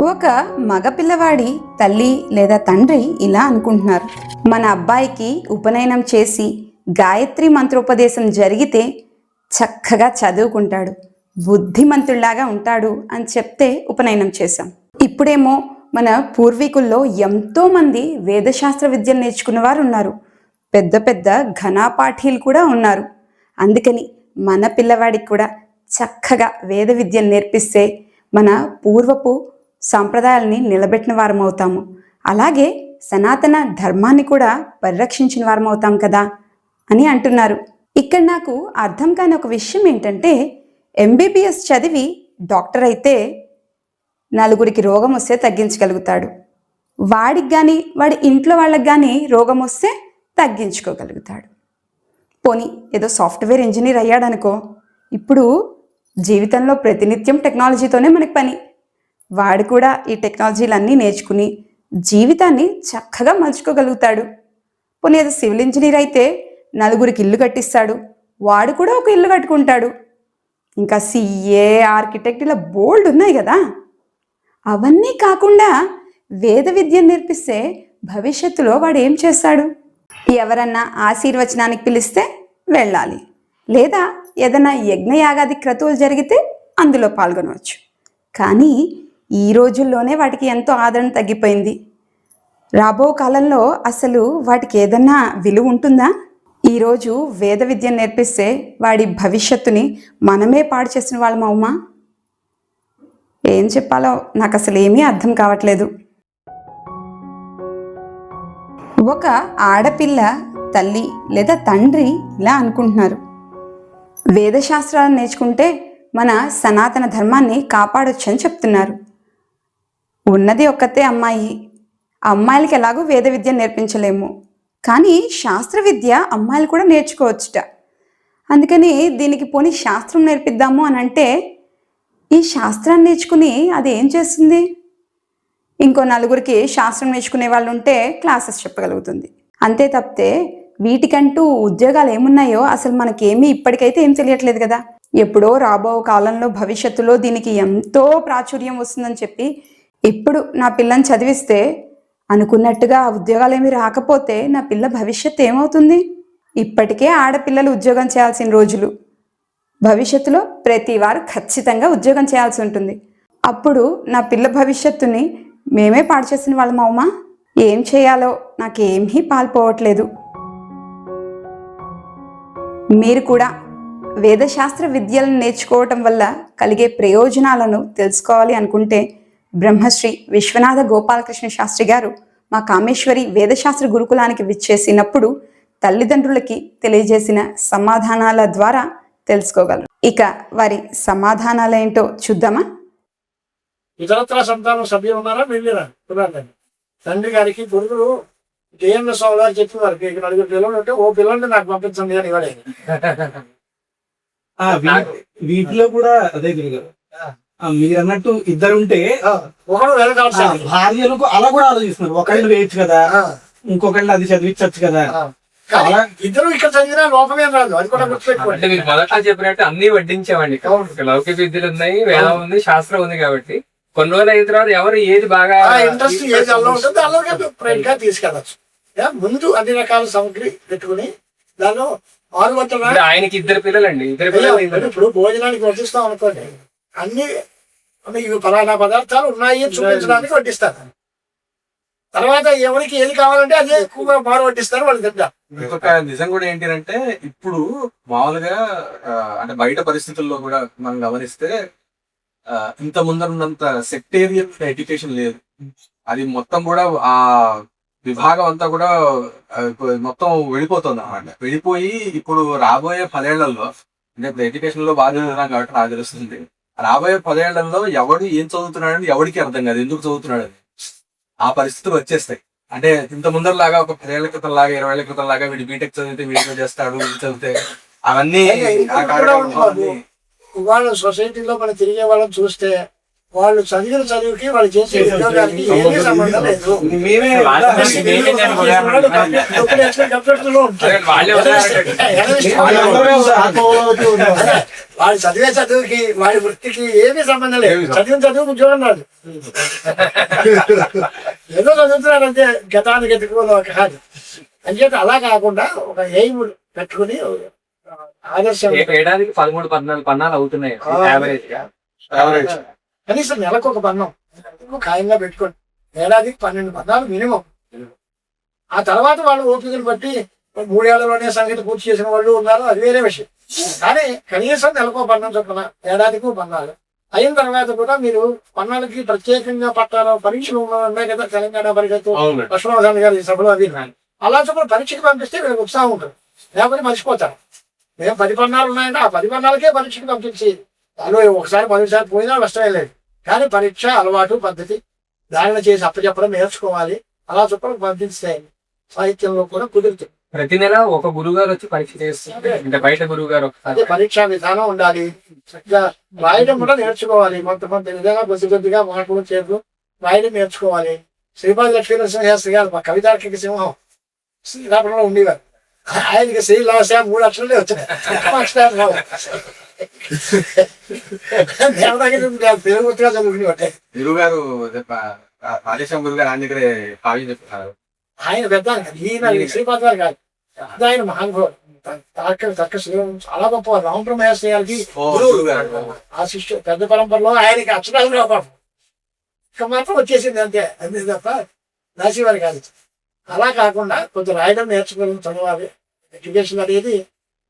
ఒక మగ పిల్లవాడి తల్లి లేదా తండ్రి ఇలా అనుకుంటున్నారు, మన అబ్బాయికి ఉపనయనం చేసి గాయత్రి మంత్రోపదేశం జరిగితే చక్కగా చదువుకుంటాడు, బుద్ధిమంతుల్లాగా ఉంటాడు అని చెప్తే ఉపనయనం చేశాం. ఇప్పుడేమో మన పూర్వీకుల్లో ఎంతోమంది వేదశాస్త్ర విద్యలు నేర్చుకున్న వారు ఉన్నారు, పెద్ద పెద్ద ఘనాపాఠీలు కూడా ఉన్నారు. అందుకని మన పిల్లవాడికి కూడా చక్కగా వేద విద్యను నేర్పిస్తే మన పూర్వపు సాంప్రదాయాలని నిలబెట్టిన వారం అవుతాము, అలాగే సనాతన ధర్మాన్ని కూడా పరిరక్షించిన వారం అవుతాం కదా అని అంటున్నారు. ఇక్కడ నాకు అర్థం కాని ఒక విషయం ఏంటంటే, ఎంబీబీఎస్ చదివి డాక్టర్ అయితే నలుగురికి రోగం వస్తే తగ్గించగలుగుతాడు, వాడికి కానీ వాడి ఇంట్లో వాళ్ళకి కానీ రోగం వస్తే తగ్గించుకోగలుగుతాడు. పోనీ ఏదో సాఫ్ట్వేర్ ఇంజనీర్ అయ్యాడనుకో, ఇప్పుడు జీవితంలో ప్రతినిత్యం టెక్నాలజీతోనే మనకి పని, వాడు కూడా ఈ టెక్నాలజీలన్నీ నేర్చుకుని జీవితాన్ని చక్కగా మలుచుకోగలుగుతాడు. పోనీ ఏదో సివిల్ ఇంజనీర్ అయితే నలుగురికి ఇల్లు కట్టిస్తాడు, వాడు కూడా ఒక ఇల్లు కట్టుకుంటాడు. ఇంకా సిఏ, ఆర్కిటెక్ట్ ఇలా బోల్డ్ ఉన్నాయి కదా. అవన్నీ కాకుండా వేద విద్యను నేర్పిస్తే భవిష్యత్తులో వాడు ఏం చేస్తాడు? ఎవరన్నా ఆశీర్వచనానికి పిలిస్తే వెళ్ళాలి, లేదా ఏదైనా యజ్ఞయాగాది క్రతువులు జరిగితే అందులో పాల్గొనవచ్చు. కానీ ఈ రోజుల్లోనే వాటికి ఎంతో ఆదరణ తగ్గిపోయింది. రాబో కాలంలో అసలు వాటికి ఏదన్నా విలువ ఉంటుందా? ఈరోజు వేద విద్యను నేర్పిస్తే వాడి భవిష్యత్తుని మనమే పాడు చేసిన వాళ్ళం అవుమా? ఏం చెప్పాలో నాకు అసలు ఏమీ అర్థం కావట్లేదు. ఒక ఆడపిల్ల తల్లి లేదా తండ్రి ఇలా అనుకుంటున్నారు, వేదశాస్త్రాలను నేర్చుకుంటే మన సనాతన ధర్మాన్ని కాపాడొచ్చని చెప్తున్నారు. ఉన్నది ఒక్కతే అమ్మాయి, అమ్మాయిలకి ఎలాగో వేద విద్య నేర్పించలేము, కానీ శాస్త్ర విద్య అమ్మాయిలు కూడా నేర్చుకోవచ్చుట. అందుకని దీనికి పోనీ శాస్త్రం నేర్పిద్దాము అని అంటే, ఈ శాస్త్రాన్ని నేర్చుకుని అది ఏం చేస్తుంది? ఇంకో నలుగురికి శాస్త్రం నేర్చుకునే వాళ్ళు ఉంటే క్లాసెస్ చెప్పగలుగుతుంది, అంతే తప్పితే వీటికంటూ ఉద్యోగాలు ఏమున్నాయో అసలు మనకేమీ ఇప్పటికైతే ఏం తెలియట్లేదు కదా. ఎప్పుడో రాబో కాలంలో భవిష్యత్తులో దీనికి ఎంతో ప్రాచుర్యం వస్తుందని చెప్పి ఇప్పుడు నా పిల్లని చదివిస్తే అనుకున్నట్టుగా ఆ ఉద్యోగాలు ఏమీ రాకపోతే నా పిల్ల భవిష్యత్తు ఏమవుతుంది? ఇప్పటికే ఆడపిల్లలు ఉద్యోగం చేయాల్సిన రోజులు, భవిష్యత్తులో ప్రతి వారు ఖచ్చితంగా ఉద్యోగం చేయాల్సి ఉంటుంది. అప్పుడు నా పిల్ల భవిష్యత్తుని మేమే పాడు చేసిన వాళ్ళం అవుమా? ఏం చేయాలో నాకేమీ పాల్పోవట్లేదు. మీరు కూడా వేదశాస్త్ర విద్యలను నేర్చుకోవటం వల్ల కలిగే ప్రయోజనాలను తెలుసుకోవాలి అనుకుంటే బ్రహ్మశ్రీ విశ్వనాథ గోపాలకృష్ణ శాస్త్రి గారు మా కామేశ్వరి వేదశాస్త్ర గురుకులానికి విచ్చేసినప్పుడు తల్లిదండ్రులకి తెలియజేసిన సమాధానాల ద్వారా తెలుసుకోగలరు. ఇక వారి సమాధానాలేంటో చూద్దామా? ఇతరత్ర సంతానం సభ్యులు ఉన్నారా? వెళ్ళిరా తండ్రి గారికి కొడుకులు జయంద్ర స్వామి గారు చెప్పేవారు, ఇక్కడ నలుగురు పిల్లలు ఉంటే ఓ పిల్లల్ని నాకు పంపించండి అని ఇవాడే. వీటిలో కూడా అదే గురుగారు, మీరు అన్నట్టు ఇద్దరుంటే ఒకడు భార్యలకు అలా కూడా ఆలోచిస్తున్నారు, ఒకళ్ళు వేయచ్చు కదా, ఇంకొకళ్ళు అది చదివించచ్చు కదా. ఇద్దరు ఇక్కడ చదివినా లోపమేం రాదు, అది కూడా గుర్తుపెట్టుకోండి. మీరు మొదట చెప్పినట్టు అన్ని వడ్డించామండి. లౌకిక విద్యలు ఉన్నాయి, వేదం ఉంది, శాస్త్రం ఉంది. కాబట్టి కొన్ని రోజులు అయిన తర్వాత ఎవరు ఏది బాగా ఇంట్రెస్ట్ ఏది అల్లో ఉంటుందో అలాగే ప్రైవేట్ గా తీసుకెళ్ళచ్చు. ముందు అన్ని రకాల సామగ్రి పెట్టుకుని దానిలో ఆయనకి ఇద్దరు పిల్లలండి, ఇద్దరు పిల్లలు. ఇప్పుడు భోజనానికి వడ్డిస్తాం అనుకోండి, అన్ని ఇవి ఫలానా పదార్థాలు ఉన్నాయి చూపించడానికి వడ్డిస్తారు. తర్వాత ఎవరికి ఏది కావాలంటే అదే ఎక్కువగా మారు వడ్డిస్తారు, వాళ్ళు తింటారు. ఇంకొక నిజం కూడా ఏంటి అంటే, ఇప్పుడు మామూలుగా అంటే బయట పరిస్థితుల్లో కూడా మనం గమనిస్తే ఇంత ముందరున్నంత సెక్టేరియన్ ఎడ్యుకేషన్ లేదు. అది మొత్తం కూడా ఆ విభాగం అంతా కూడా మొత్తం వెళ్ళిపోతుంది అన్నమాట. వెళ్ళిపోయి ఇప్పుడు రాబోయే 10 ఏళ్లలో, అంటే ఇప్పుడు ఎడ్యుకేషన్ లో బాగా చదువుతున్నాం కాబట్టి నాకు తెలుస్తుంది, రాబోయే 10 ఏళ్లలో ఎవడు ఏం చదువుతున్నాడని ఎవరికి అర్థం కాదు, ఎందుకు చదువుతున్నాడు అని. ఆ పరిస్థితులు వచ్చేస్తాయి. అంటే ఇంత ముందరలాగా ఒక 10 ఏళ్ల క్రితం లాగా 20 ఏళ్ల క్రితం లాగా వీడు బీటెక్ చదివితే వీడియో చేస్తాడు, చదివితే అవన్నీ ఇవాళ సొసైటీలో మనం తిరిగే వాళ్ళని చూస్తే వాళ్ళు చదివిన చదువుకి వాళ్ళు చేసే ఉద్యోగానికి ఏమీ సంబంధం లేదు. మేమే కంప్యూటర్లో ఉంటాయి. వాళ్ళే వాళ్ళందరమే ఆత్మగౌరవతి ఉన్నారు. వాడు చదివే చదువుకి వాడి వృత్తికి ఏమీ సంబంధం లేదు. చదివిన చదువుకు ఉద్యోగం రాదు. ఏదో చదువుతున్నారంటే గతానికి ఎదుర్కోవాలి ఒక కాదు. అంచేత అలా కాకుండా ఒక ఎయిమ్ పెట్టుకుని ఆదర్శం ఏడాదికి 13-14 పన్నాలు అవుతున్నాయి యావరేజ్ గా. యావరేజ్ కనీసం నెలకు ఒక పన్నం ఖాయంగా పెట్టుకోండి. ఏడాదికి 12 పన్నాలు మినిమం. ఆ తర్వాత వాళ్ళు ఓపికలు బట్టి 3 ఏళ్లలోనే సంగతి పూర్తి చేసిన వాళ్ళు ఉన్నారు, అది వేరే విషయం. కానీ కనీసం నెలకో పన్నం చొప్పున ఏడాదికి పన్నాలు అయిన తర్వాత కూడా మీరు పన్నాలకి ప్రత్యేకంగా పట్టాలో పరీక్షలు ఉన్నాయి కదా, తెలంగాణ పరిషత్తు లక్ష్మణ్ గారి సభలు అవి అలా చొప్పున పరీక్షకి పంపిస్తే వీళ్ళకి ఉత్సాహం ఉంటుంది. లేకపోతే మర్చిపోతారు. మేము 10 పన్నాలు ఉన్నాయంటే ఆ 10 పన్నాలకే పరీక్షకి పంపించి వాళ్ళు ఒకసారి 10సారి పోయినా నష్టమే లేదు. కానీ పరీక్ష అలవాటు పద్ధతి దానిలో చేసి అప్పచెప్పడం నేర్చుకోవాలి. అలా చొప్పున పంపిస్తే సాహిత్యంలో కూడా కుదురుతుంది. ప్రతి నెల ఒక గురువు గారు వచ్చి పరీక్ష చేస్తారు. అంటే బయట గురువు గారు అదే పరీక్షా విధానం ఉండాలి. చక్కగా రాయడం కూడా నేర్చుకోవాలి. కొంతమంది విధంగా కొద్దిగా మాటలు చేతులు రాయడం నేర్చుకోవాలి. శ్రీపాద లక్ష్మీనరసింహశాస్త్రి గారు మా కవితార్కిక సింహం శ్రీరాపంలో ఉండేవారు. ఆయనకి శ్రీ లాస 3 అక్షరాలే వచ్చినాయి. తెలుగుగా చదువుకుని ఉంటాయి. గురువు గారు రాజేశ్వరం గురువు గారు ఆయన దగ్గరే కావ్యం చెప్తున్నారు. ఆయన పెద్ద ఈయన శ్రీపాద్ గారు కాదు, ఆయన మహానుభావుడు. తక్క శ్రీరామ్ చాలా గొప్ప రామప్రమేశ్వర గారికి గురువు గారు ఆ శిష్యు పెద్ద పరంపరలో ఆయనకి అక్షరాలు పాపం ఇక మాత్రం వచ్చేసింది అంతే. అంతే తప్ప రాసేవారు కాదు. అలా కాకుండా కొంచెం రాయడం నేర్చుకోవడం చదవాలి. ఎడ్యుకేషన్ అనేది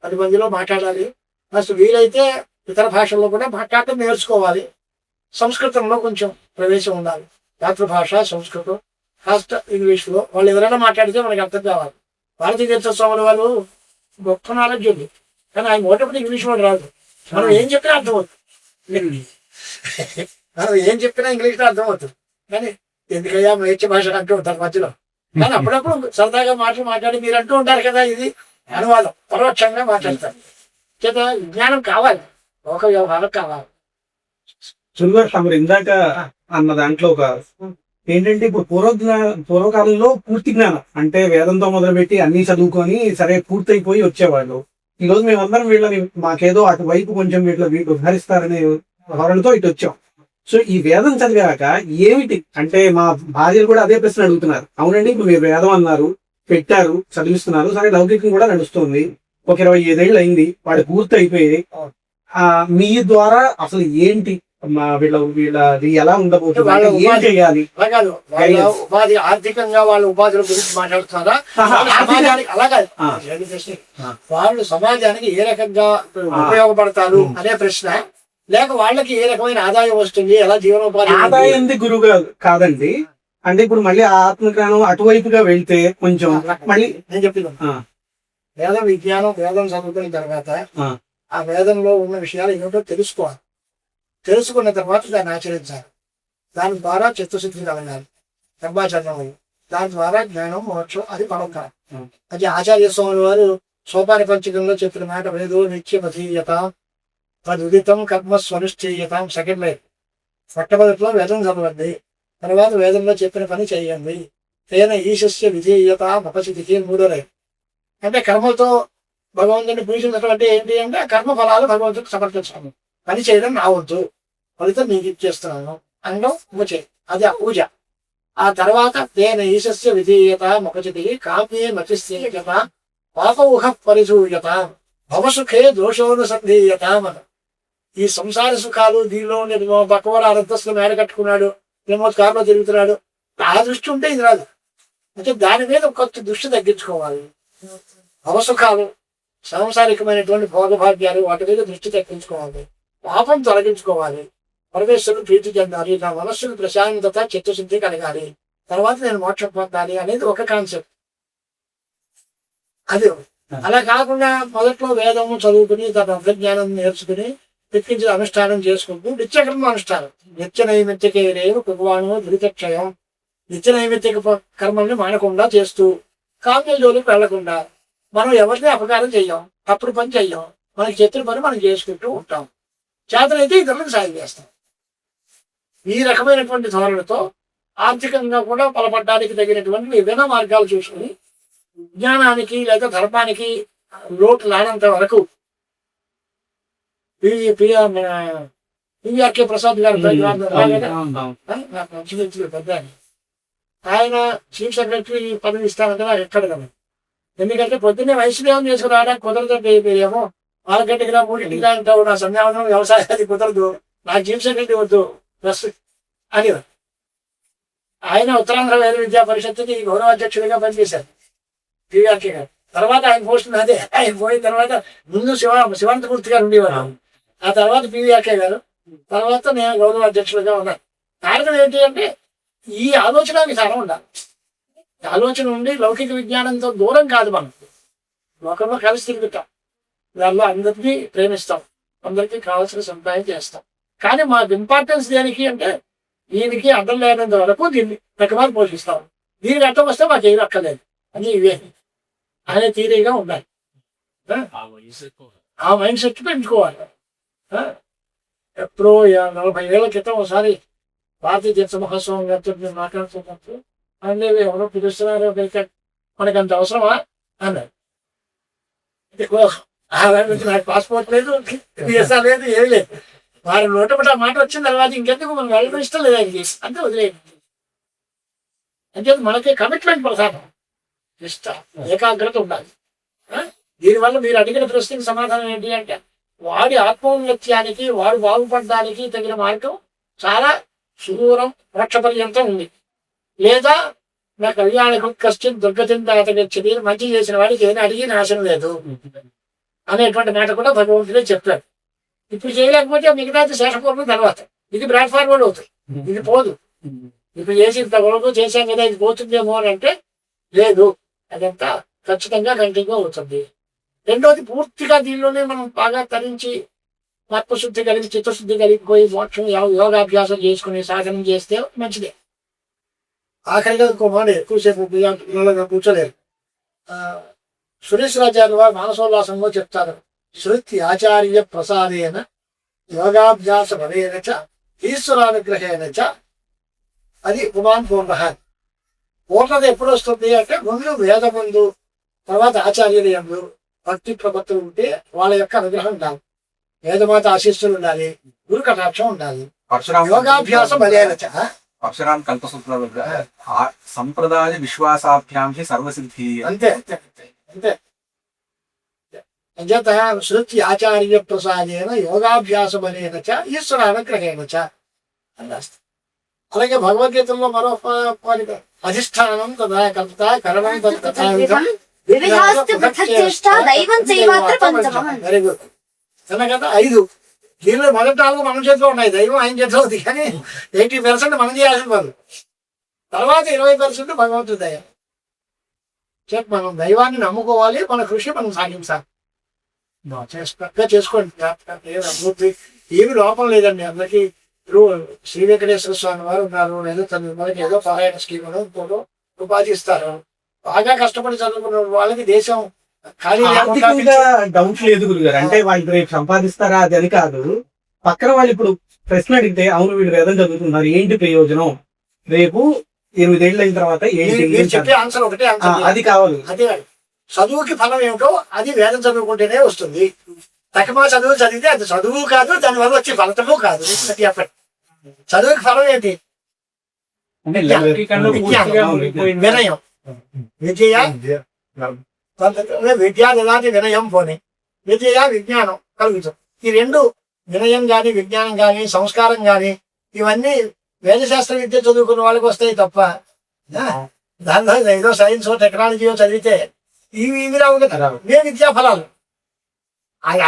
10 మందిలో మాట్లాడాలి. ఫస్ట్ వీలైతే ఇతర భాషల్లో కూడా మాట్లాడటం నేర్చుకోవాలి. సంస్కృతంలో కొంచెం ప్రవేశం ఉండాలి. మాతృభాష సంస్కృతం, కాస్త ఇంగ్లీష్లో వాళ్ళు ఎవరైనా మాట్లాడితే మనకి అర్థం కావాలి. భారతీయ తీర్థ స్వాముల వాళ్ళు గొప్ప నాలెడ్జ్ ఉంది, కానీ ఆయన ఒకటి ఇంగ్లీష్ కూడా రాదు. మనం ఏం చెప్పినా అర్థమవుతుంది. మనం ఏం చెప్పినా ఇంగ్లీష్లో అర్థమవుతుంది. కానీ ఎందుకయ్యా మేర్చ భాష అంటూ ఉంటారు మధ్యలో. కానీ అప్పుడప్పుడు సరదాగా మాట్లాడి మీరు అంటూ ఉంటారు కదా, ఇది అనువాదం పరోక్షంగా మాట్లాడతారు. చేత జ్ఞానం కావాలి, ఒక వ్యవహారం కావాలి. సుల్వర్ తమరు ఇందాక అన్న దాంట్లో ఒక ఏంటంటే ఇప్పుడు పూర్వకాలంలో పూర్తి జ్ఞానం అంటే వేదంతో మొదలుపెట్టి అన్ని చదువుకొని సరే పూర్తయిపోయి వచ్చేవాళ్ళు. ఈ రోజు మేమందరం వీళ్ళని మాకేదో అటువైపు కొంచెం వీళ్ళు ఉద్ధరిస్తారనే ధోరణితో ఇటు వచ్చాం. సో ఈ వేదం చదివాక ఏమిటి అంటే మా భార్యలు కూడా అదే ప్రశ్న అడుగుతున్నారు. అవునండి, ఇప్పుడు మీరు వేదం అన్నారు, పెట్టారు, చదివిస్తున్నారు, సరే లౌకికం కూడా నడుస్తుంది, ఒక 25 ఏళ్ళు అయింది, వాడు పూర్తి అయిపోయి మీ ద్వారా అసలు ఏంటి వీళ్ళది ఎలా ఉండబోతుంది, ఏం చేయాలి? ఉపాధి ఆర్థికంగా వాళ్ళ ఉపాధుల గురించి మాట్లాడుతున్నారా? సమాజానికి అలాగే వాళ్ళు సమాజానికి ఏ రకంగా ఉపయోగపడతారు అనే ప్రశ్న, లేక వాళ్ళకి ఏ రకమైన ఆదాయం వస్తుంది, ఎలా జీవనోపాధి? ఆదాయం గురువు కాదండి. అంటే ఇప్పుడు మళ్ళీ ఆత్మజ్ఞానం అటువైపుగా వెళ్తే కొంచెం మళ్ళీ నేను చెప్తున్నాను. వేదం విజ్ఞానం, వేదం చదువుకున్న తర్వాత ఆ వేదంలో ఉన్న విషయాలు ఏమిటో తెలుసుకోవాలి. తెలుసుకున్న తర్వాత దాన్ని ఆచరించాలి. దాని ద్వారా చిత్తశుద్ధి కలగాలి, బ్రహ్మాచరణం. దాని ద్వారా జ్ఞానం, మోక్షం, అది పరోక్షం. అది ఆచార్య స్వామి వారు సోపాన పంచకంలో చెప్పిన మాట, వేదో నిత్యమధీయత తదుదితం కర్మ స్వనుష్ఠీయతం. సెకండ్ లైఫ్ మొట్టమొదటిలో వేదం చదవండి, తర్వాత వేదంలో చెప్పిన పని చేయండి. తేన ఈశస్య విధేయత మపసితికి. 3వ లైఫ్ అంటే కర్మలతో భగవంతుని పూజించడం అంటే ఏంటి అంటే ఆ కర్మ ఫలాలు భగవంతుడికి సమర్పించడం, పని చేయడం నా వంతు, ఫలితం నీకు ఇచ్చేస్తున్నాను అనడం పూజ. అది ఆ పూజ. ఆ తర్వాత తేన ఈశస్య విధేయత మపచితి కామ్యే మతిస్థీయత పాపౌహ పరిసూయత భవసుఖే దోషోనుసంధీయత. మన ఈ సంసార సుఖాలు దీనిలో పక్కవాడు అరంతస్తులు మేడ కట్టుకున్నాడు, ఏమో కారులో తిరుగుతున్నాడు, ఆ దృష్టి ఉంటే ఇది రాదు. అంటే దాని మీద కొత్త దృష్టి తగ్గించుకోవాలి. భవసుఖాలు, సాంసారికమైనటువంటి భోగభాగ్యాలు, వాటి మీద దృష్టి తగ్గించుకోవాలి. పాపం తొలగించుకోవాలి, పరమేశ్వరుడు ప్రీతి చెందాలి, నా మనస్సుకు ప్రశాంతత, చిత్తశుద్ధి కలగాలి, తర్వాత నేను మోక్షం పొందాలి అనేది ఒక కాన్సెప్ట్. అది అలా కాకుండా మొదట్లో వేదము చదువుకుని తన అంతర్జ్ఞానం నేర్చుకుని తెప్పించి అనుష్ఠానం చేసుకుంటూ నిత్యకర్మ అనుష్ఠానం, నిత్య నైమిత్తికే రేవు భగవాను దురితక్షయం, నిత్య నైమిత్తిక కర్మల్ని మానకుండా చేస్తూ కామ్య జోలికి వెళ్లకుండా మనం ఎవరిని అపకారం చెయ్యం, తప్పుడు పని చెయ్యం, మనకి చెప్పిన పని మనం చేసుకుంటూ ఉంటాం. చేతనైతే ఇతరులకు సాయం చేస్తాం. ఈ రకమైనటువంటి ధోరణితో ఆర్థికంగా కూడా బలపడడానికి తగినటువంటి విభిన్న మార్గాలు చూసుకుని విజ్ఞానానికి లేదా ధర్మానికి లోటు రానంత వరకు పివిఆర్కే ప్రసాద్ గారు నాకు మంచి పెద్ద ఆయన చీఫ్ సెక్రటరీ పదవి ఇస్తానంటే నాకు ఎక్కడ కదా. ఎందుకంటే పొద్దున్నే వైశ్యం చేసుకురావడానికి కుదరదండి. మీరేమో 4 గంటకి రా 3 గంటకి రా అంటావు, నా సంధ్యావనం వ్యవసాయానికి కుదరదు, నాకు చీఫ్ సెక్రటరీ వద్దు ప్లస్ అని. ఆయన ఉత్తరాంధ్ర వేద విద్యా పరిషత్తుకి గౌరవ అధ్యక్షుడిగా పనిచేశారు పివిఆర్కే గారు. తర్వాత ఆయన పోస్ట్ అదే, ఆయన పోయిన తర్వాత ముందు శివానంతమూర్తి గారు ఉండేవారు, ఆ తర్వాత పివిఆర్కే గారు, తర్వాత నేను గౌరవ అధ్యక్షుడిగా ఉన్నాను. కారణం ఏంటి అంటే ఈ ఆలోచన విధానం ఉండాలి. ఆలోచన ఉండి లౌకిక విజ్ఞానంతో దూరం కాదు, మనం లోకంలో కలిసి తిరుగుతాం, దానిలో అందరినీ ప్రేమిస్తాం, అందరికీ కావాల్సిన సంపాదన చేస్తాం. కానీ మాకు ఇంపార్టెన్స్ దేనికి అంటే దీనికి అడ్డం లేనంత వరకు దీన్ని ప్రతిమాలు పోషిస్తాం, దీనికి అర్థం వస్తే మాకు ఏమి అక్కర్లేదు అని ఇవే అనే తీరిగా ఉండాలి. ఆ మైండ్ సెట్ పెంచుకోవాలి. ఎప్పుడో 40 ఏళ్ల క్రితం ఒకసారి భారతీయ తీర్థ మహోత్సవం గారితో నేను మాట్లాడుతున్నప్పుడు అన్నీ ఎవరో పిలుస్తున్నారు, మనకి అంత అవసరమా అన్నారు. నాకు పాస్పోర్ట్ లేదు, వీసా లేదు, ఏమి లేదు. వారి నోటపట మాట వచ్చిన తర్వాత ఇంకెందుకు మనం వెళ్ళడం ఇష్టం లేదు ఆయనకి, అంతే వదిలేదు. అంటే మనకి కమిట్మెంట్ ప్రధానం, ఏకాగ్రత ఉండాలి. దీనివల్ల మీరు అడిగిన ప్రశ్నకి సమాధానం ఏంటి అంటే వాడి ఆత్మోన్నత్యానికి వాడు బాగుపడడానికి తగిన మార్గం చాలా సుదూరం మోక్ష పర్యంతం ఉంది. లేదా నా కళ్యాణకు కష్టిన్ దుర్గతిందాతగచ్చది, మంచి చేసిన వాడికి ఏదైనా అడిగి నాశనం లేదు అనేటువంటి మాట కూడా భగవంతుడే చెప్పాడు. ఇప్పుడు చేయలేకపోతే మిగతాది శేషపూర్వం తర్వాత ఇది బ్రాడ్ ఫార్వర్డ్ అవుతుంది, ఇది పోదు. ఇప్పుడు చేసి ఇంతవరకు చేశాం కదా ఇది పోతుందేమో అని అంటే లేదు, అదంతా ఖచ్చితంగా కంటిన్యూ అవుతుంది. రెండోది పూర్తిగా దీనిలోనే మనం బాగా తరించి ఆత్మశుద్ధి కలిగి చిత్తశుద్ధి కలిగిపోయి మోక్షం యోగాభ్యాసం చేసుకుని సాధనం చేస్తే మంచిదే. ఆఖరిగా ఇంకోమాడు ఎక్కువసేపు కూర్చోలేరు. సురేష్ రాజారు వారు మానసోల్లాసంలో చెప్తారు, శృతి ఆచార్య ప్రసాదేన యోగాభ్యాస బలేన చ ఈశ్వరానుగ్రహేణ చ అది పుమాన్ పూర్ణ. పూర్ణత ఎప్పుడు వస్తుంది అంటే ముందు వేద ముందు, తర్వాత ఆచార్యుల యందు భక్తి ప్రపత్తులు ఉంటే వాళ్ళ యొక్క అనుగ్రహం ఉండాలి, వేదమాత ఆశీస్సులు ఉండాలి, గురు కటాక్షం ఉండాలి. యోగాభ్యాసం బలేన చ పరశురాం కల్పసూత్రాలు సంప్రదాయ విశ్వాసాభ్యాంశి సర్వసిద్ధి. అంతే అంతే అంతే. అంచేత శృతి ఆచార్య ప్రసాదేన యోగాభ్యాస బలేన చ ఈశ్వర అనుగ్రహేణ చ అన్నారు. అలాగే భగవద్గీతలో మరో అధిష్టానం తదా కర్త కరణం వెరీ గుడ్. కదా 5 దీనిలో మొదటి 4 మన చేతిలో ఉన్నాయి, దైవం ఆయన చేతిలో ఉంది. కానీ 80% మనం చేయాల్సిన పనులు, తర్వాత 20% భగవంతుడి దయ. మనం దైవాన్ని నమ్ముకోవాలి, మన కృషి మనం సాగించాలి. చేసుకోండి, ఏమి లోపం లేదండి. అందరికీ ఇప్పుడు శ్రీ వెంకటేశ్వర స్వామి వారు ఉన్నారు, ఏదో మనకి ఏదో సహాయక స్కీమ్ ఇంకోటో ఉపాధి ఇస్తారు. బాగా కష్టపడి చదువుకున్న వాళ్ళకి దేశం ఖాళీ డౌట్ లేదు గురుగారు. అంటే వాళ్ళు రేపు సంపాదిస్తారా అది అని కాదు, పక్కన వాళ్ళు ఇప్పుడు ప్రశ్న అడిగితే అవును వీళ్ళు వేదం చదువుతున్నారు ఏంటి ప్రయోజనం, రేపు 8 ఏళ్ళు అయిన తర్వాత చెప్పే ఆన్సర్ ఒకటే అది కావాలి. అదే చదువుకి ఫలం ఏమిటో అది వేదం చదువుకుంటేనే వస్తుంది. తక్కువ చదువు చదివితే అది చదువు కాదు, దానివల్ల వచ్చే ఫలితము కాదు. చదువుకి ఫలం ఏంటి? వినయం. విద్య నిలాంటి వినయం పోనీ విద్య విజ్ఞానం కలుగుతుంది. ఈ 2 వినయం కానీ విజ్ఞానం కానీ సంస్కారం కానీ ఇవన్నీ వేదశాస్త్ర విద్య చదువుకున్న వాళ్ళకి వస్తాయి తప్ప దానిలో ఏదో సైన్స్ టెక్నాలజీయో చదివితే ఇవి రావు కదా. విద్యా ఫలాలు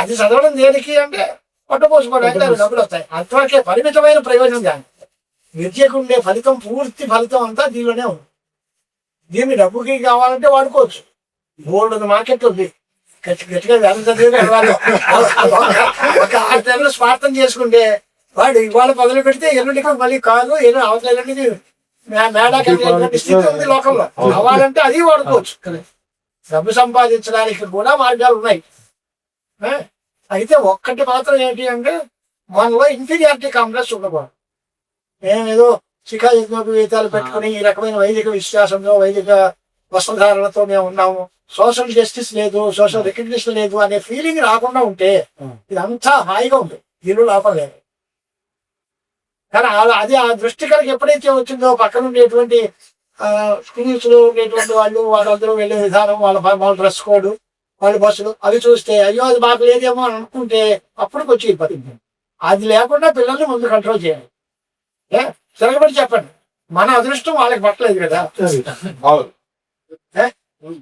అది చదవడం దేనికి అంటే పట్టుపోసుకోవడానికి డబ్బులు వస్తాయి, అంతవరకే పరిమితమైన ప్రయోజనం. కానీ విద్యకు ఉండే ఫలితం పూర్తి ఫలితం అంతా దీనిలోనే ఉంది. దీన్ని డబ్బుకి కావాలంటే వాడుకోవచ్చు. బోల్డ్ మార్కెట్ ఉంది, గట్టిగా వేద చదివే వాళ్ళు ఒక 6 నెలలు స్వార్థం చేసుకుంటే వాడు ఇవాళ మొదలు పెడితే ఎల్లుండికి మళ్ళీ కాదు ఏదో అవతల ఎల్లుండికి మేడా కలిగేటువంటి స్థితి ఉంది లోకంలో. కావాలంటే అది వాడుకోవచ్చు. డబ్బు సంపాదించడానికి కూడా మార్గాలు ఉన్నాయి. అయితే ఒక్కటి మాత్రం ఏంటి అంటే మనలో ఇన్ఫీరియారిటీ కాంప్లెక్స్ ఉండకూడదు. మేమేదో శిఖాయుతాలు పెట్టుకుని ఈ రకమైన వైదిక విశ్వాసంలో వైదిక వస్త్రధారణతో మేము ఉన్నాము, సోషల్ జస్టిస్ లేదు, సోషల్ రికగ్నిషన్ లేదు అనే ఫీలింగ్ రాకుండా ఉంటే ఇదంతా హాయిగా ఉంది, దీనిలో లోపం లేదు. కానీ అది ఆ దృష్టి కనుక ఎప్పుడైతే వచ్చిందో పక్కన ఉండేటువంటి స్కూల్స్ లో ఉండేటువంటి వాళ్ళందరూ వెళ్ళే విధానం, వాళ్ళ డ్రెస్ కోడ్, వాళ్ళ బస్సులు అవి చూస్తే అయ్యో అది మాకు లేదేమో అని అనుకుంటే అప్పుడు వచ్చి ఇబ్బంది. అది లేకుండా పిల్లల్ని ముందు కంట్రోల్ చేయాలి. తిరగబడి చెప్పండి, మన అదృష్టం వాళ్ళకి పట్టలేదు కదా,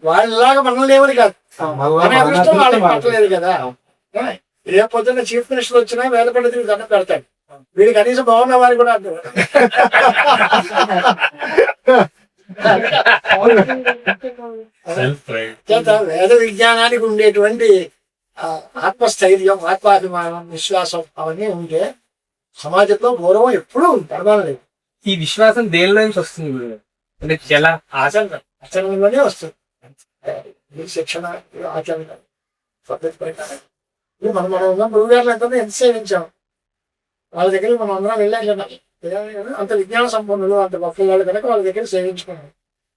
వాళ్ళలాగా మనల్ని ఏమని కాదు, మన అదృష్టం వాళ్ళకి పట్టలేదు కదా. ఏ పొద్దున్న చీఫ్ మినిస్టర్ వచ్చినా వేల పండితులు దండం పెడతాడు, వీళ్ళు కనీసం బాగున్న వారికి కూడా అంటారు. వేద విజ్ఞానానికి ఉండేటువంటి ఆత్మస్థైర్యం, ఆత్మాభిమానం, విశ్వాసం అవన్నీ ఉంటే సమాజంలో గౌరవం ఎప్పుడూ పడలేదు. ఈ విశ్వాసం దేనిలో నుంచి వస్తుంది గురువు? అంటే ఎలా ఆచరణలోనే వస్తుంది. శిక్షణ, ఆచరణ పద్ధతి ప్రకారం మనం గురువు గారు ఎంత సేవించాం, వాళ్ళ దగ్గర మనం అందరం వెళ్ళాం కదా, అంత విజ్ఞాన సంపన్నులు, అంత గొప్ప వాళ్ళు కనుక వాళ్ళ దగ్గర సేవించుకున్నాం.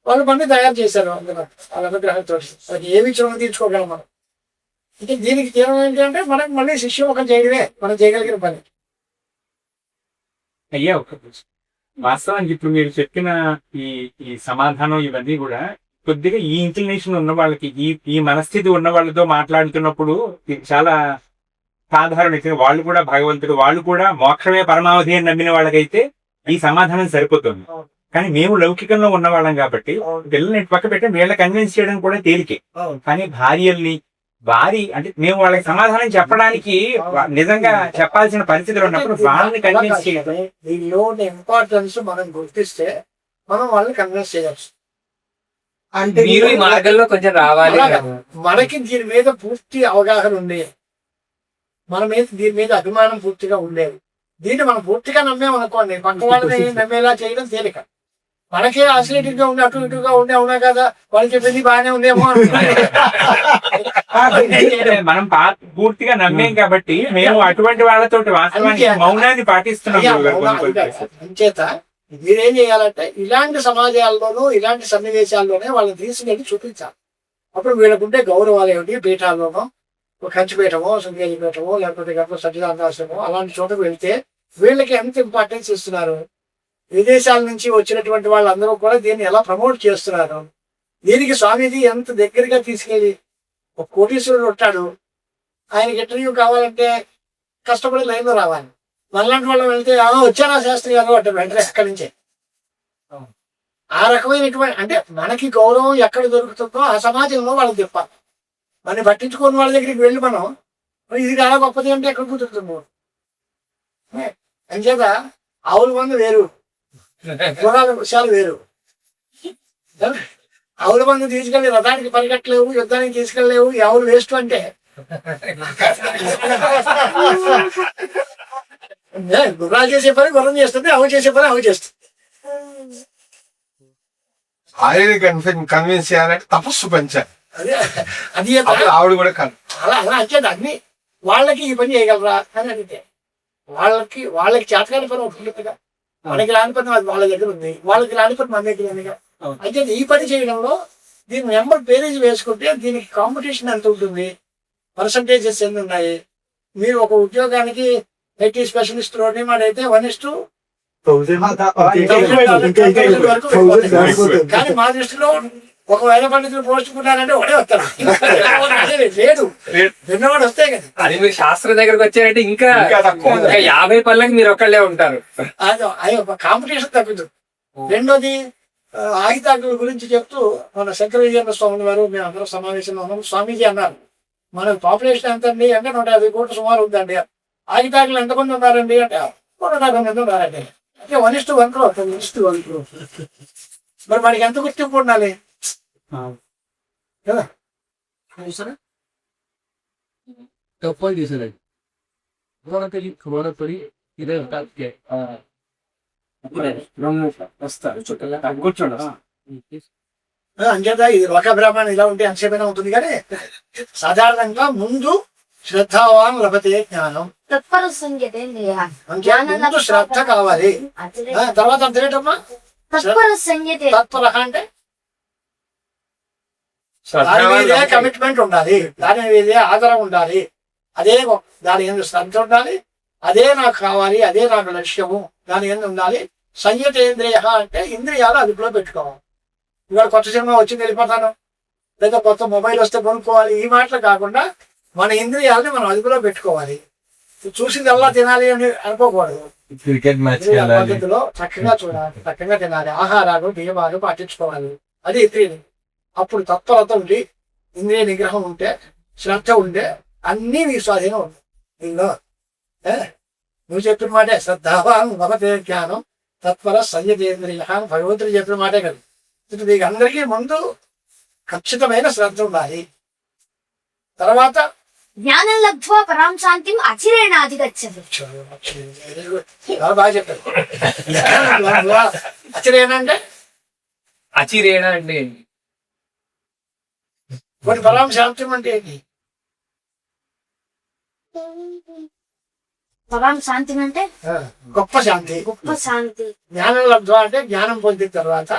వాళ్ళు మంది తయారు చేశారు అందులో వాళ్ళ అనుగ్రహంతో. అది ఏ విషయంలో తీర్చుకోగలం మనం. అంటే దీనికి తీరం ఏంటంటే మనకు మళ్ళీ శిష్యం ఒక చేయడమే మనం చేయగలిగిన పని. అయ్యా ఒక వాస్తవానికి ఇప్పుడు మీరు చెప్పిన ఈ సమాధానం ఇవన్నీ కూడా కొద్దిగా ఈ ఇంక్లినేషన్ ఉన్న వాళ్ళకి, ఈ మనస్థితి ఉన్న వాళ్ళతో మాట్లాడుతున్నప్పుడు ఇది చాలా సాధారణ. వాళ్ళు కూడా భగవంతుడు, వాళ్ళు కూడా మోక్షమే పరమావధి అని నమ్మిన వాళ్ళకైతే ఈ సమాధానం సరిపోతుంది. కానీ మేము లౌకికంలో ఉన్న వాళ్ళం కాబట్టి పిల్లల్ని పక్క పెట్టి వీళ్ళని కన్విన్స్ చేయడం కూడా తేలికే. కానీ భార్యల్ని అంటే మేము వాళ్ళకి సమాధానం చెప్పడానికి నిజంగా చెప్పాల్సిన పరిస్థితులు ఉన్నప్పుడు వాళ్ళని కన్విన్స్ చేయడం, దీనిలో ఇంపార్టెన్స్ మనం గుర్తిస్తే మనం వాళ్ళని కన్విన్స్ చేయవచ్చు. అంటే మీరు ఈ మార్గంలో కొంచెం రావాలి. మనకి దీని మీద పూర్తి అవగాహన ఉండే, దీని మీద అభిమానం పూర్తిగా ఉండేది. దీన్ని మనం పూర్తిగా నమ్మేమనుకోండి, పక్క వాళ్ళని నమ్మేలా చేయడం తేలిక. మనకే ఆసిలేటివ్ గా ఉండి అటు ఇటుగా ఉండే అవునా కదా, వాళ్ళు చెప్పింది బాగానే ఉందేమో మనం పూర్తిగా నమ్మేం కాబట్టి మేము అటువంటి వాళ్ళతో వాస్తవానికి మౌనాన్ని పాటిస్తున్నాం. అంచేత మీరేం చేయాలంటే ఇలాంటి సమాజాల్లోనూ ఇలాంటి సన్నివేశాల్లోనే వాళ్ళని తీసుకెళ్ళి చూపించాలి. అప్పుడు వీళ్ళకుంటే గౌరవాలు ఏమిటి, పీఠాల్లోనో కంచిపీఠమో, శృంగేరి పీఠమో, లేకపోతే గంట సత్యనారాయణమో అలాంటి చోటకు వెళ్తే వీళ్ళకి ఎంత ఇంపార్టెన్స్ ఇస్తున్నారు, విదేశాల నుంచి వచ్చినటువంటి వాళ్ళందరూ కూడా దీన్ని ఎలా ప్రమోట్ చేస్తున్నారు, దీనికి స్వామీజీ ఎంత దగ్గరగా తీసుకెళ్ళి, ఒక కోటీశ్వరుడు ఉంటాడు, ఆయనకి ఇంటర్వ్యూ కావాలంటే కష్టపడి లైన్లో రావాలి. మనలాంటి వాళ్ళు వెళ్తే వచ్చారా శాస్త్రి గారు అంటే వెంటనే ఎక్కడి నుంచే. ఆ రకమైనటువంటి అంటే మనకి గౌరవం ఎక్కడ దొరుకుతుందో ఆ సమాజంలో వాళ్ళకి చెప్పాలి. మనం పట్టించుకోని వాళ్ళ దగ్గరికి వెళ్ళి మనం ఇది చాలా గొప్పది అంటే ఎక్కడ కుదురుతుంది. అంచేత ఆవుల మందు వేరు, గుర్రాల విషయాలు వేరు. ఆవుల మందు తీసుకెళ్ళి రథానికి పరిగెట్టలేవు, యుద్ధానికి తీసుకెళ్ళలేవు, ఈ ఆవులు వేస్ట్ అంటే గుర్రాలు చేసే పని గుర్రం చేస్తుంది, ఆవు చేసే పని ఆవు చేస్తుంది. కన్విన్స్ చేయాలంటే తపస్సు పెంచాలి. అది ఆవిడ కూడా అలా వచ్చేది అన్ని వాళ్ళకి ఈ పని చేయగలరా అని అడిగితే వాళ్ళకి చేతకాని పని ఒకటి ఉంటుందిగా, మనకి రాని పని వాళ్ళ దగ్గర ఉంది, వాళ్ళకి రాని పని మన దగ్గర ఉందిగా. అయితే ఈ పని చేయడంలో దీని నెంబర్ పేరేజ్ వేసుకుంటే దీనికి కాంపిటీషన్ ఎంత ఉంటుంది, పర్సంటేజెస్ ఎన్ని ఉన్నాయి. మీరు ఒక ఉద్యోగానికి ఐటీ స్పెషలిస్ట్ రోడ్డు మాడైతే 1:1000 కానీ మా దృష్టిలో ఒక వేల పండితులు పోస్టుకుంటారంటే ఒకటే వస్తారు, లేడు విన్నవాడు వస్తే కదా. అది మీరు శాస్త్రం దగ్గరకు వచ్చారంటే ఇంకా 50 పనులకి మీరు ఒక్కళ్ళే ఉంటారు. అది కాంపిటీషన్ తగ్గుతుంది. రెండోది ఆయుధాగుల గురించి చెప్తూ మన శంకర విజయేంద్ర స్వామి వారు మేము అందరం సమావేశంలో ఉన్నాం. స్వామీజీ అన్నారు మన పాపులేషన్ ఎంత అండి అంటే 150 కోట్లు సుమారు ఉందండి. ఆయుధాగులు ఎంతమంది ఉన్నారండి అంటే 150 మంది ఉన్నారండి. అంటే 1:1 crore 1:1 crore. మరి మనకి ఎంత గుర్తింపు ఉండాలి కదా. అంచేత ఇది లోక బ్రాహ్మణం ఇలా ఉంటే అంతసేపైనా ఉంటుంది. కానీ సాధారణంగా ముందు శ్రద్ధావాన్ లభతే జ్ఞానం. తత్పర సంగతేంద్రియ అంటే ముందు శ్రద్ధ కావాలి, తర్వాత అర్థం ఏంటమ్మా? తత్పర సంగతే తత్పర అంటే దాని మీదే కమిట్మెంట్ ఉండాలి, దాని మీదే ఆదరణ ఉండాలి, అదే దాని ఎందుకు శ్రద్ధ ఉండాలి, అదే నాకు కావాలి, అదే నాకు లక్ష్యము, దాని ఎందుకు ఉండాలి. సంయతేంద్రియ అంటే ఇంద్రియాలు అదుపులో పెట్టుకోవాలి. ఇవాళ కొత్త సినిమా వచ్చింది వెళ్ళిపోతాను, లేదా కొత్త మొబైల్ వస్తే కొనుక్కోవాలి, ఈ మాటలు కాకుండా మన ఇంద్రియాలని మనం అదుపులో పెట్టుకోవాలి. చూసింది ఎలా తినాలి అని అనుకోకూడదు. క్రికెట్ మ్యాచ్ పద్ధతిలో చక్కగా చూడాలి, చక్కగా తినాలి, ఆహారాలు నియమాలు పాటించుకోవాలి. అది ఇంద్రియం. అప్పుడు తత్పరత ఉండి ఇంద్రియ నిగ్రహం ఉంటే, శ్రద్ధ ఉంటే అన్నీ నీ స్వాధీనం ఉంది. ఇందులో నువ్వు చెప్పిన మాటే శ్రద్ధావాన్ భవతే జ్ఞానం తత్పర సంయతేంద్రియ అని భగవంతుడు చెప్పిన మాటే కదా. ఇప్పుడు మీకు అందరికీ ముందు ఖచ్చితమైన శ్రద్ధ ఉండాలి. తర్వాత జ్ఞానం లబ్ధ్వా పరాం శాంతిం అచిరేణ అధిగచ్చతి. చాలా బాగా చెప్పారు. అచిరేనంటే అచిరేణ అండి. కొన్ని పరాం శాంతి అంటే ఏంటి? పరాం శాంతి అంటే గొప్ప శాంతి. గొప్ప శాంతి. జ్ఞానం లబ్ధ్వా అంటే జ్ఞానం పొందిన తర్వాత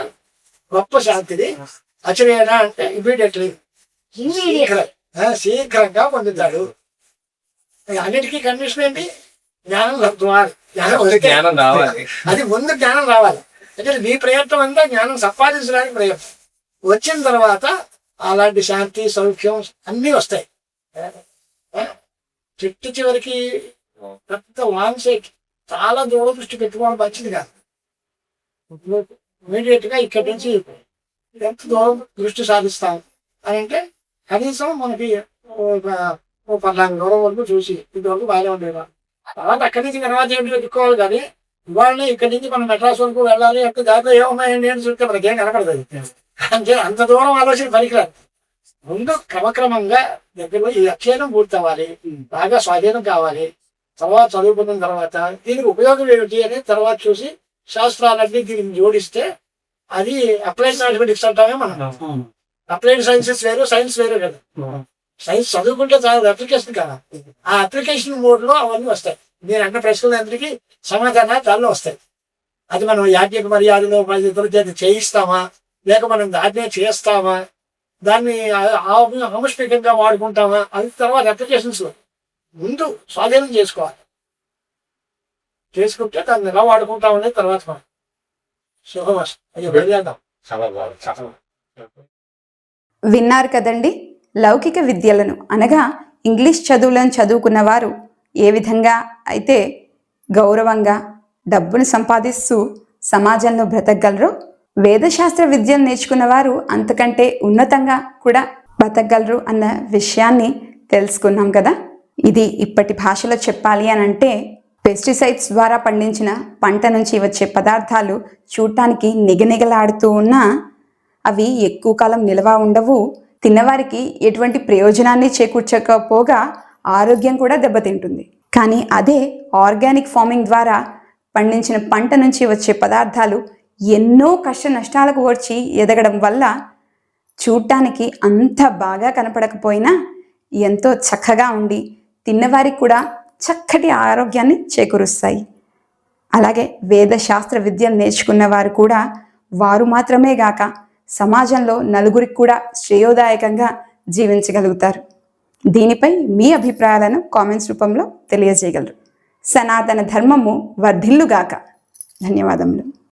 గొప్ప శాంతిని. అచిరేణ అంటే ఇమీడియట్లీ, శీఘ్రంగా పొందుతాడు. అన్నిటికీ కండిషన్ ఏంటి? జ్ఞానం లబ్ధ్వా, జ్ఞానం రావాలి. అది ముందు జ్ఞానం రావాలి. అంటే నీ ప్రయత్నం అంతా జ్ఞానం సంపాదించడానికి ప్రయత్నం. వచ్చిన తర్వాత అలాంటి శాంతి సౌఖ్యం అన్నీ వస్తాయి. చిట్టు చివరికి పెద్ద వాన్సైట్ చాలా దూరదృష్టి పెట్టుకోవడం మంచిది కాదు. ఇమీడియట్ గా ఇక్కడి నుంచి ఎంత దూరం దృష్టి సాధిస్తాం అని అంటే కనీసం మనకి 14 దూరం వరకు చూసి ఇంతవరకు బాగానే ఉండేవా, తర్వాత అక్కడి నుంచి తర్వాత ఏంటి వెతుక్కోవాలి. కానీ ఇవాళ ఇక్కడి నుంచి మనం మెడ్రాస్ వరకు వెళ్ళాలి అంటే దాంట్లో ఏమున్నాయండి అని చూస్తే మనకేం కనపడదు. అంటే అంత దూరం ఆలోచన పనికిరాదు. ముందు క్రమక్రమంగా దగ్గరలో ఈ అధ్యయనం పూర్తి అవ్వాలి, బాగా స్వాధీనం కావాలి. తర్వాత చదువుకున్న తర్వాత దీనికి ఉపయోగం ఏమిటి అనేది తర్వాత చూసి శాస్త్రాలన్నీ దీనికి జోడిస్తే అది అప్లైడ్ మ్యాథమెటిక్స్ అంటామే మనం. అప్లైడ్ సైన్సెస్ వేరు, సైన్స్ వేరు కదా. సైన్స్ చదువుకుంటే చాలా అప్లికేషన్ కదా, ఆ అప్లికేషన్ మోడ్ లో అవన్నీ వస్తాయి. నేను అన్న ప్రశ్నలందరికీ సమాధానాలు దానిలో వస్తాయి. అది మనం యాజ్ఞిక మర్యాదలో ఇతరుల చేత చేయిస్తామా, లేక మనం దాన్నే చేస్తామా, దాన్ని ఆముష్మికంగా వాడుకుంటామా, అది తర్వాత అప్లికేషన్స్ లో ముందు స్వాధీనం చేసుకోవాలి. చేసుకుంటే దాన్ని ఎలా వాడుకుంటామనేది తర్వాత మనం శుభమస్తు. అయ్యో వెళ్ళేద్దాం. విన్నారు కదండి, లౌకిక విద్యలను అనగా ఇంగ్లీష్ చదువులను చదువుకున్న వారు ఏ విధంగా అయితే గౌరవంగా డబ్బును సంపాదిస్తూ సమాజంలో బ్రతకగలరో, వేదశాస్త్ర విద్యను నేర్చుకున్న వారు అంతకంటే ఉన్నతంగా కూడా బతకగలరు అన్న విషయాన్ని తెలుసుకున్నాం కదా. ఇది ఇప్పటి భాషలో చెప్పాలి అని అంటే, పెస్టిసైడ్స్ ద్వారా పండించిన పంట నుంచి వచ్చే పదార్థాలు చూడటానికి నిగనిగలాడుతూ ఉన్నా అవి ఎక్కువ కాలం నిల్వ ఉండవు, తిన్నవారికి ఎటువంటి ప్రయోజనాన్ని చేకూర్చకపోగా ఆరోగ్యం కూడా దెబ్బతింటుంది. కానీ అదే ఆర్గానిక్ ఫార్మింగ్ ద్వారా పండించిన పంట నుంచి వచ్చే పదార్థాలు ఎన్నో కష్ట నష్టాలకు వచ్చి ఎదగడం వల్ల చూడటానికి అంత బాగా కనపడకపోయినా ఎంతో చక్కగా ఉండి తిన్నవారికి కూడా చక్కటి ఆరోగ్యాన్ని చేకూరుస్తాయి. అలాగే వేదశాస్త్ర విద్యను నేర్చుకున్న వారు కూడా వారు మాత్రమే గాక సమాజంలో నలుగురికి కూడా శ్రేయోదాయకంగా జీవించగలుగుతారు. దీనిపై మీ అభిప్రాయాలను కామెంట్స్ రూపంలో తెలియజేయగలరు. సనాతన ధర్మము వర్ధిల్లుగాక. ధన్యవాదములు.